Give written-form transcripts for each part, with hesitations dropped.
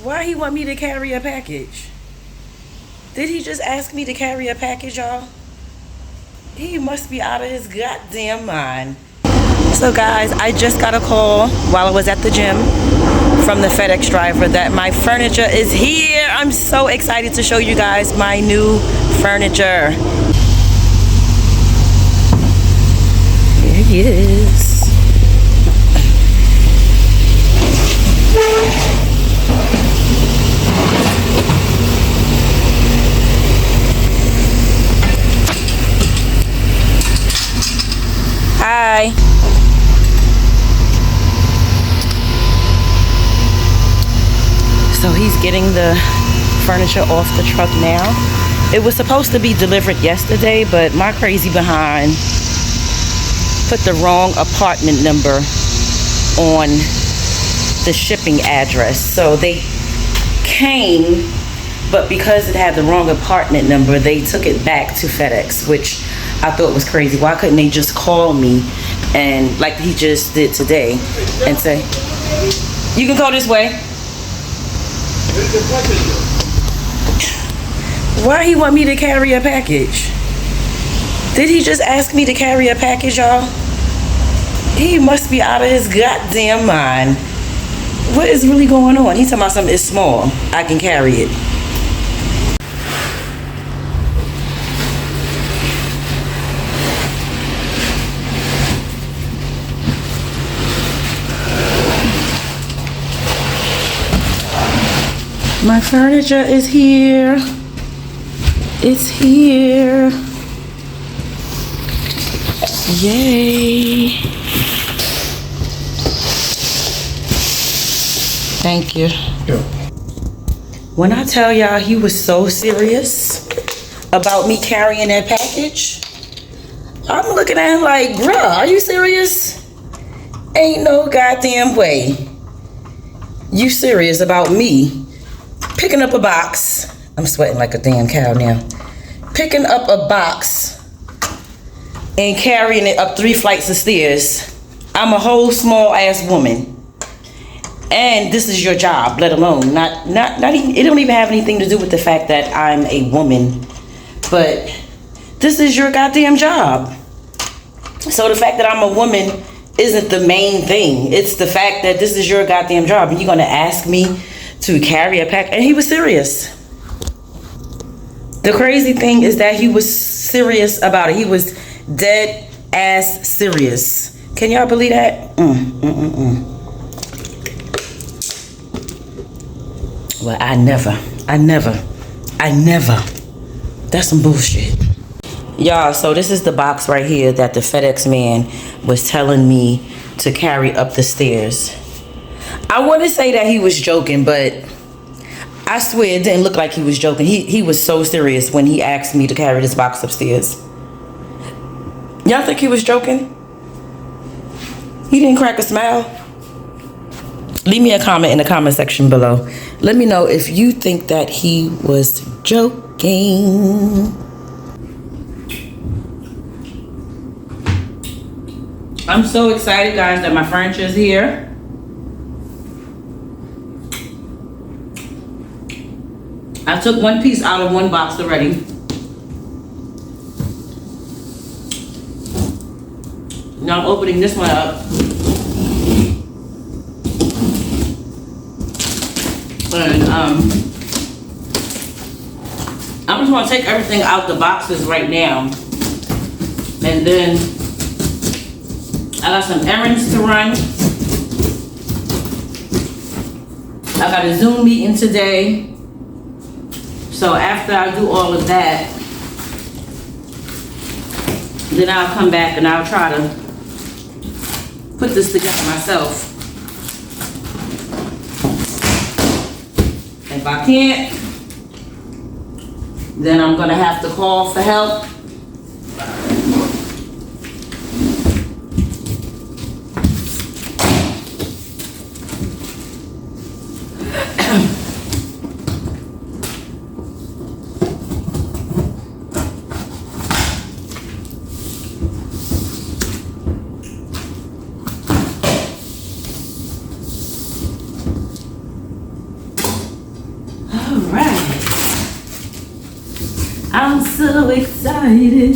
Why he want me to carry a package? Did he just ask me to carry a package, y'all? He must be out of his goddamn mind. So guys, I just got a call while I was at the gym from the FedEx driver that my furniture is here. I'm so excited to show you guys my new furniture. Here he is. Hi. So he's getting the furniture off the truck now. It was supposed to be delivered yesterday, but my crazy behind put the wrong apartment number on the shipping address. So they came, but because it had the wrong apartment number, they took it back to FedEx, which I thought was crazy. Why couldn't they just call me and like he just did today and say, you can go this way? Why he want me to carry a package? Did he just ask me to carry a package, y'all? He must be out of his goddamn mind. What is really going on? He's talking about something is small. I can carry it. My furniture is here. It's here. Yay. Thank you. Yeah. When I tell y'all he was so serious about me carrying that package, I'm looking at him like, bruh, are you serious? Ain't no goddamn way. You serious about me picking up a box? I'm sweating like a damn cow now. Picking up a box and carrying it up 3 flights of stairs. I'm a whole small ass woman. And this is your job, let alone not even, it don't even have anything to do with the fact that I'm a woman, but this is your goddamn job. So the fact that I'm a woman isn't the main thing. It's the fact that this is your goddamn job and you're gonna ask me to carry a pack. And he was serious. The crazy thing is that he was serious about it. He was dead ass serious. Can y'all believe that? Well, I never. That's some bullshit. Y'all, so this is the box right here that the FedEx man was telling me to carry up the stairs. I wouldn't say that he was joking, but I swear it didn't look like he was joking. He was so serious when he asked me to carry this box upstairs. Y'all think he was joking? He didn't crack a smile? Leave me a comment in the comment section below. Let me know if you think that he was joking. I'm so excited, guys, that my furniture is here. I took one piece out of one box already. Now I'm opening this one up. And I'm just gonna take everything out the boxes right now. And then I got some errands to run. I got a Zoom meeting today. So after I do all of that, then I'll come back and I'll try to put this together myself. If I can't, then I'm gonna have to call for help. so excited.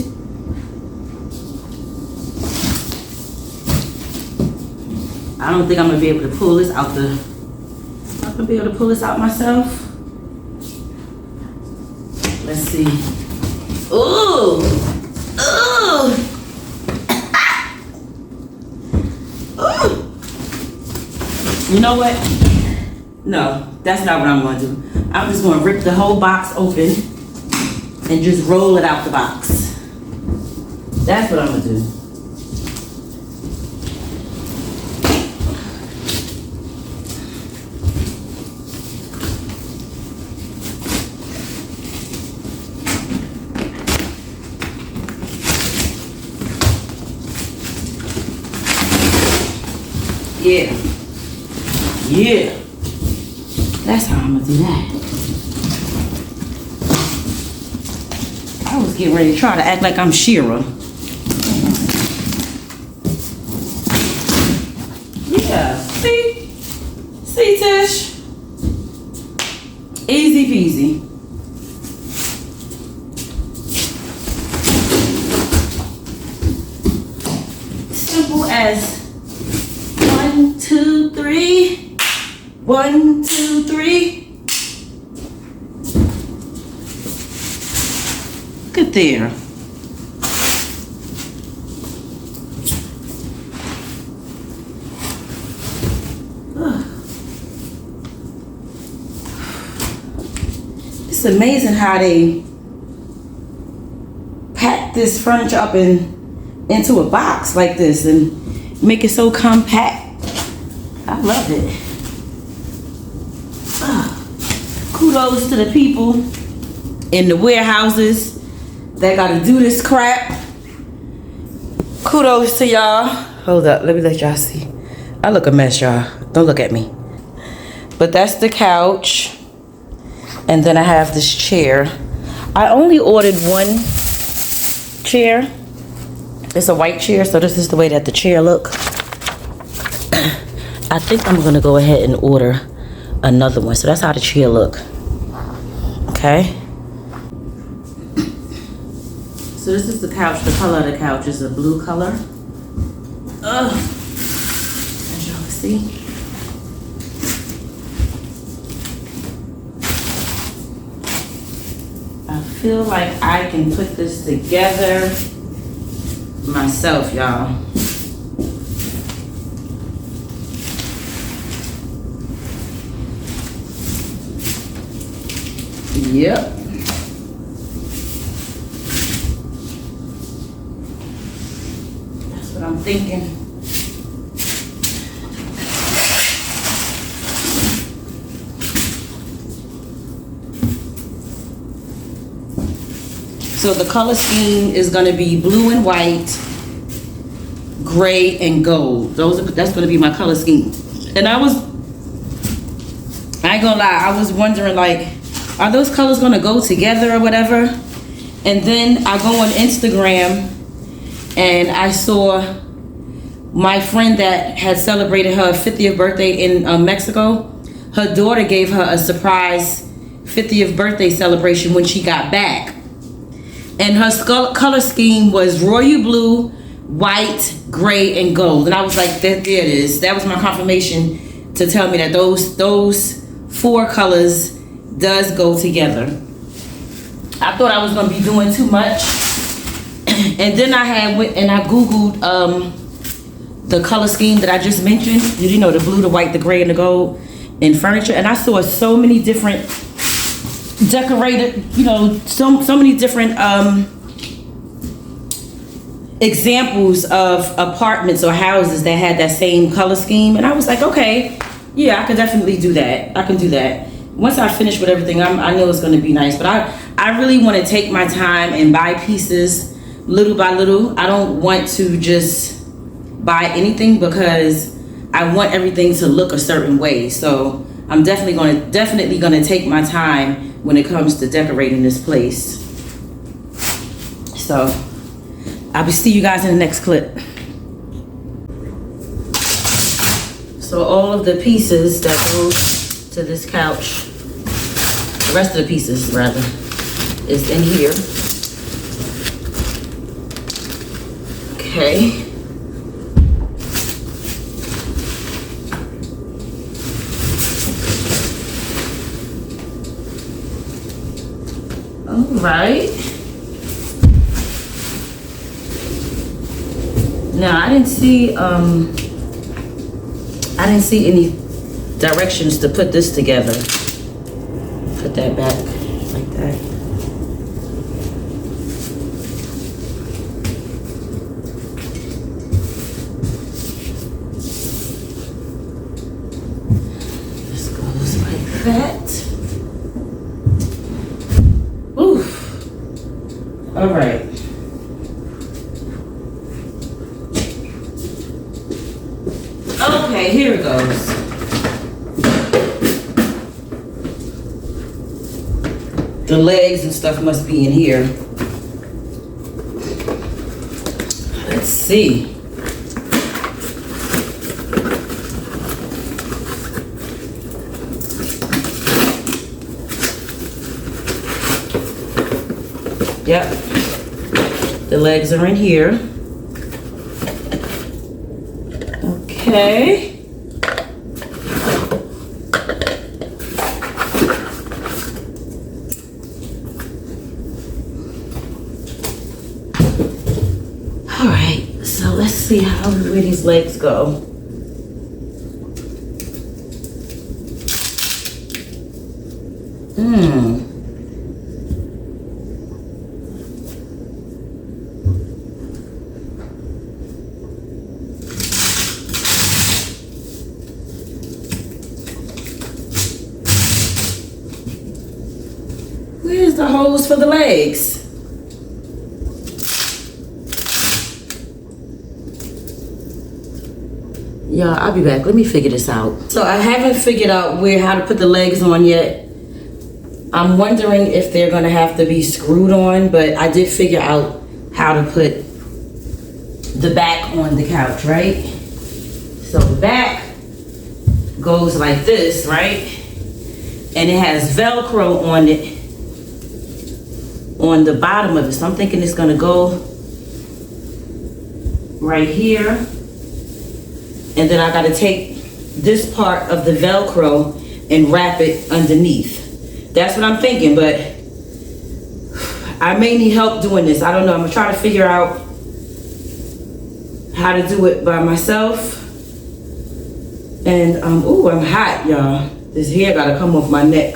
I don't think I'm gonna be able to pull this out I'm not gonna be able to pull this out myself. Let's see. Ooh! Ooh! Ooh! You know what? No, that's not what I'm gonna do. I'm just gonna rip the whole box open and just roll it out the box. That's what I'm gonna do. Yeah. Yeah. That's how I'm gonna do that. I was getting ready to try to act like I'm Shira. Yeah. See? See, Tish? Easy peasy. Simple as 1, 2, 3. 1, 2, 3. Look at there. It's amazing how they pack this furniture up into a box like this and make it so compact. I love it. Kudos to the people in the warehouses that gotta do this crap. Kudos to y'all. Hold up, let me let y'all see. I look a mess, y'all. Don't look at me. But that's the couch. And then I have this chair. I only ordered one chair. It's a white chair, so this is the way that the chair look. I think I'm gonna go ahead and order another one. So that's how the chair look. Okay. So this is the couch. The color of the couch is a blue color. Ugh. As y'all can see. I feel like I can put this together myself, y'all. Yep. That's what I'm thinking. So the color scheme is going to be blue and white, gray and gold. That's going to be my color scheme. And I ain't gonna lie, I was wondering, like, are those colors gonna go together or whatever? And then I go on Instagram and I saw my friend that had celebrated her 50th birthday in Mexico. Her daughter gave her a surprise 50th birthday celebration when she got back. And her color scheme was royal blue, white, gray, and gold. And I was like, there it is. That was my confirmation to tell me that those 4 colors does go together. I thought I was gonna be doing too much. And then I Googled the color scheme that I just mentioned. You know, the blue, the white, the gray, and the gold in furniture. And I saw so many different decorated, you know, so many different examples of apartments or houses that had that same color scheme. And I was like, okay, yeah, I could definitely do that. I can do that. Once I finish with everything, I know it's going to be nice. But I really want to take my time and buy pieces little by little. I don't want to just buy anything because I want everything to look a certain way. So I'm definitely going to take my time when it comes to decorating this place. So I'll see you guys in the next clip. So all of the pieces that go to this couch, the rest of the pieces rather, is in here. Okay. All right. Now I didn't see any directions to put this together. Put that back like that. This goes like that. Oof. All right. Okay, here it goes. The legs and stuff must be in here. Let's see. Yep. The legs are in here. Okay. All right, so let's see where these legs go. Where's the holes for the legs? Y'all, I'll be back. Let me figure this out. So I haven't figured out how to put the legs on yet. I'm wondering if they're gonna have to be screwed on, but I did figure out how to put the back on the couch, right? So the back goes like this, right? And it has Velcro on it, on the bottom of it. So I'm thinking it's gonna go right here. And then I gotta take this part of the Velcro and wrap it underneath. That's what I'm thinking, but I may need help doing this. I don't know. I'm gonna try to figure out how to do it by myself. And ooh, I'm hot, y'all. This hair gotta come off my neck.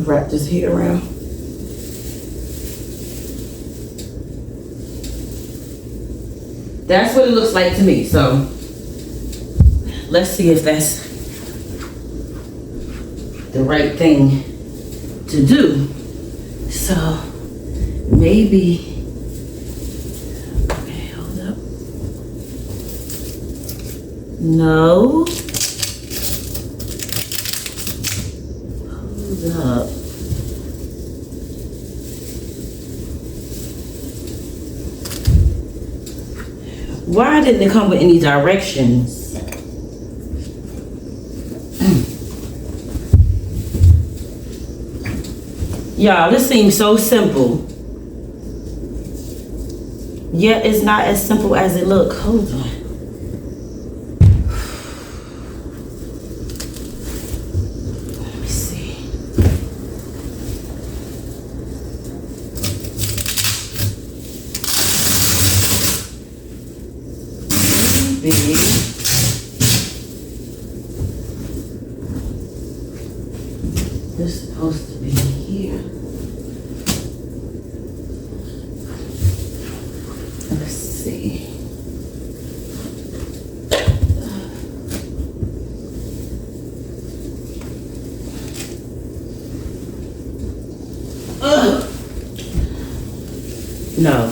Wrap this hair around. That's what it looks like to me. So let's see if that's the right thing to do. So maybe, okay, hold up. No. Hold up. Why didn't it come with any directions? Y'all, this seems so simple. Yet it's not as simple as it looks. Hold on. Let me see. Maybe. This is supposed to be here. Let's see. Ugh. No.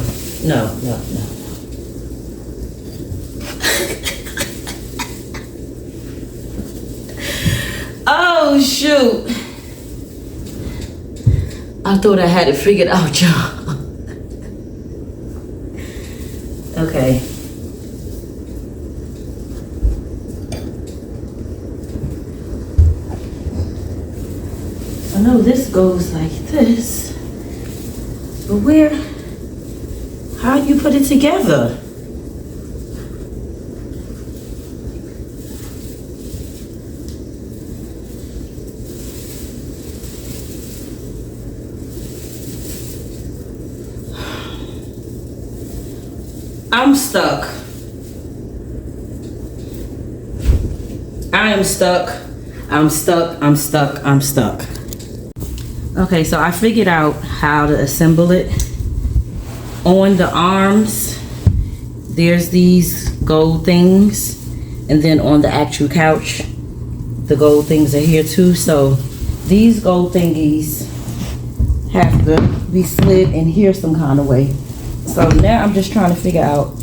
Oh, shoot. I thought I had it figured out, y'all. Okay. I know this goes like this, but where? How you put it together? I'm stuck. I am stuck. I'm stuck. I'm stuck. I'm stuck. Okay, so I figured out how to assemble it. On the arms, there's these gold things, and then on the actual couch, the gold things are here too. So these gold thingies have to be slid in here some kind of way. So now I'm just trying to figure out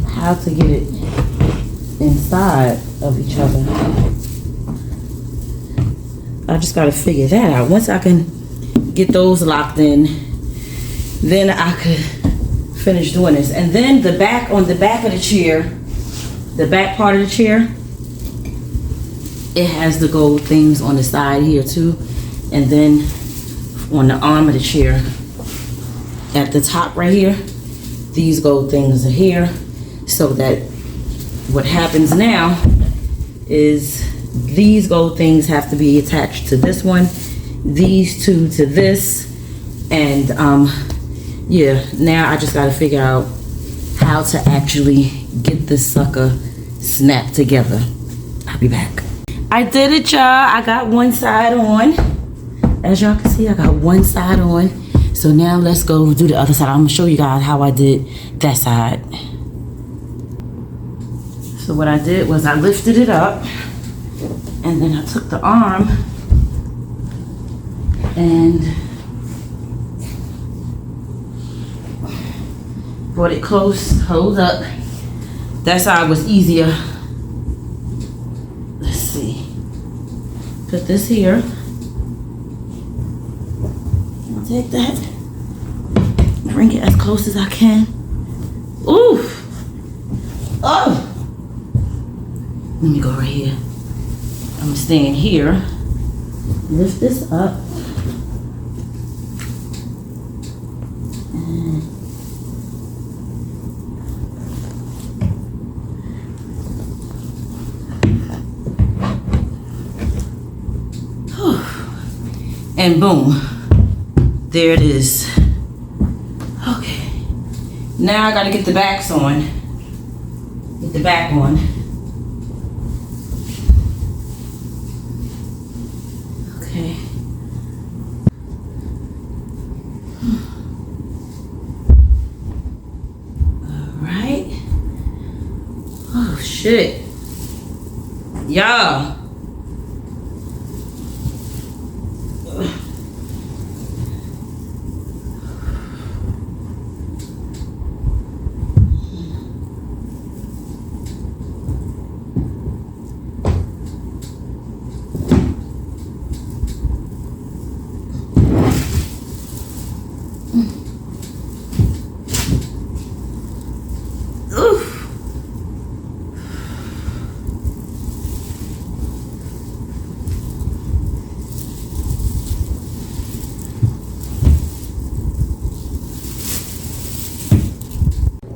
how to get it inside of each other. I just got to figure that out. Once I can get those locked in, then I could finish doing this. And then the back, on the back of the chair, the back part of the chair, it has the gold things on the side here too. And then on the arm of the chair, at the top right here, these gold things are here. So that what happens now is these gold things have to be attached to this one, these two to this, and yeah, now I just gotta figure out how to actually get this sucker snapped together. I'll be back. I did it, y'all. I got one side on. As y'all can see, I got one side on. So now let's go do the other side. I'm gonna show you guys how I did that side. So what I did was I lifted it up, and then I took the arm and brought it close, hold up. That side was easier. Let's see. Put this here. I'll take that. Bring it as close as I can. Ooh. Oh. Let me go right here. I'm gonna stand here. Lift this up. And boom, there it is. Okay, now I gotta get the backs on. Get the back on. Okay. All right. Oh shit, y'all.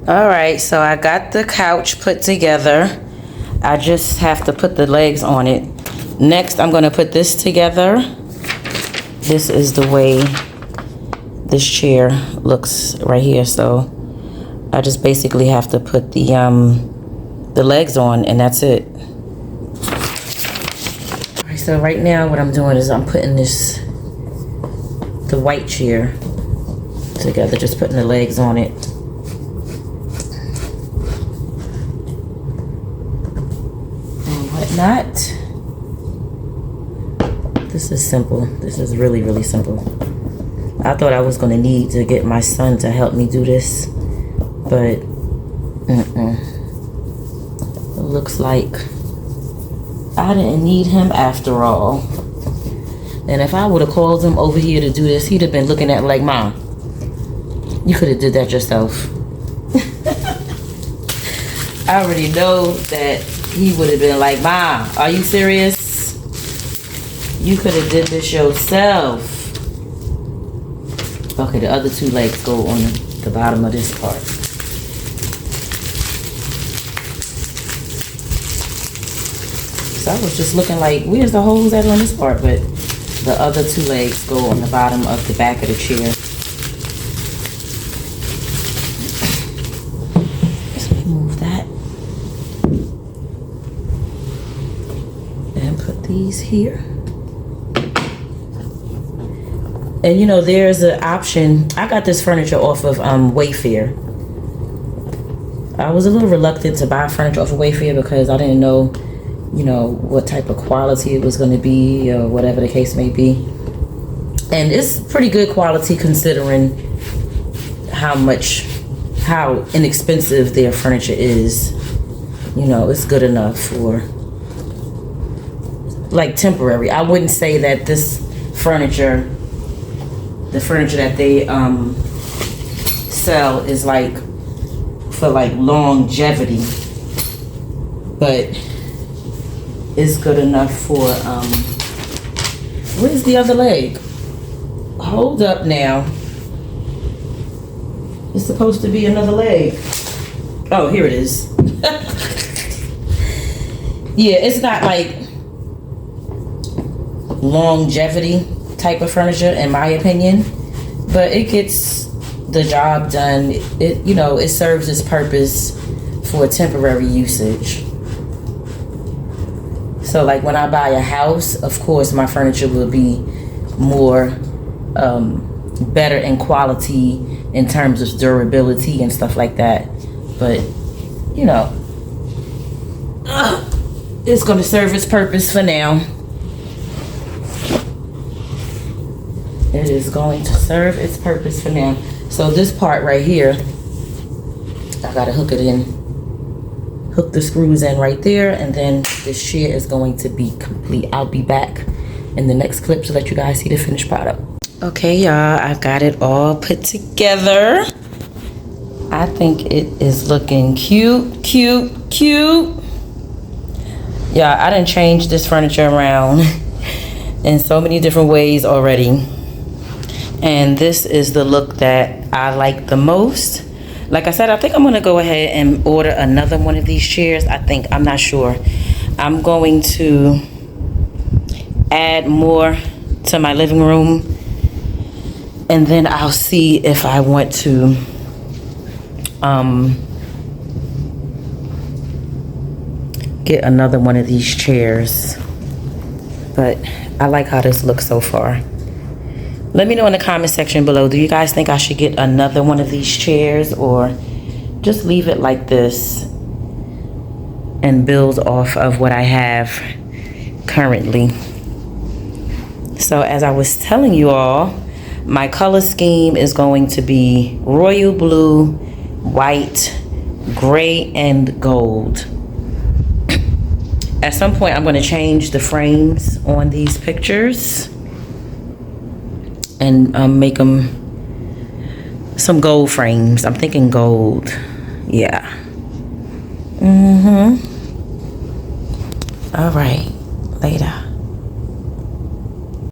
All right, so I got the couch put together. I just have to put the legs on it. Next, I'm gonna put this together. This is the way this chair looks right here. So I just basically have to put the legs on, and that's it. All right, so right now what I'm doing is I'm putting the white chair together, just putting the legs on it. Not. This is simple. This is really, really simple. I thought I was going to need to get my son to help me do this, but it looks like I didn't need him after all. And if I would have called him over here to do this, he'd have been looking at like, Mom, you could have did that yourself. I already know that he would have been like, Mom, are you serious? You could have did this yourself. Okay, the other two legs go on the bottom of this part. So I was just looking like, where's the holes at on this part? But the other two legs go on the bottom of the back of the chair. Let's remove that. And put these here. And you know, there's an option. I got this furniture off of Wayfair. I was a little reluctant to buy furniture off of Wayfair because I didn't know, you know, what type of quality it was going to be or whatever the case may be. And it's pretty good quality considering how inexpensive their furniture is. You know, it's good enough for like temporary. I wouldn't say that this furniture, the furniture that they sell is like for like longevity, but it's good enough for where's the other leg? Hold up now. It's supposed to be another leg. Oh, here it is. Yeah, it's not like longevity type of furniture in my opinion, but it gets the job done. It, you know, it serves its purpose for temporary usage. So like when I buy a house, of course my furniture will be more better in quality in terms of durability and stuff like that. But you know, it's going to serve its purpose for now. It is going to serve its purpose for now. So this part right here, I gotta hook it in, hook the screws in right there, and then this chair is going to be complete. I'll be back in the next clip to let you guys see the finished product. Okay, y'all, I've got it all put together. I think it is looking cute, cute, cute. Yeah, I done changed this furniture around in so many different ways already. And this is the look that I like the most. Like I said, I think I'm gonna go ahead and order another one of these chairs. I'm not sure. I'm going to add more to my living room, and then I'll see if I want to get another one of these chairs. But I like how this looks so far. Let me know in the comment section below, do you guys think I should get another one of these chairs or just leave it like this and build off of what I have currently? So as I was telling you all, my color scheme is going to be royal blue, white, gray, and gold. At some point, I'm going to change the frames on these pictures and make them some gold frames. I'm thinking gold. Yeah. All right. Later.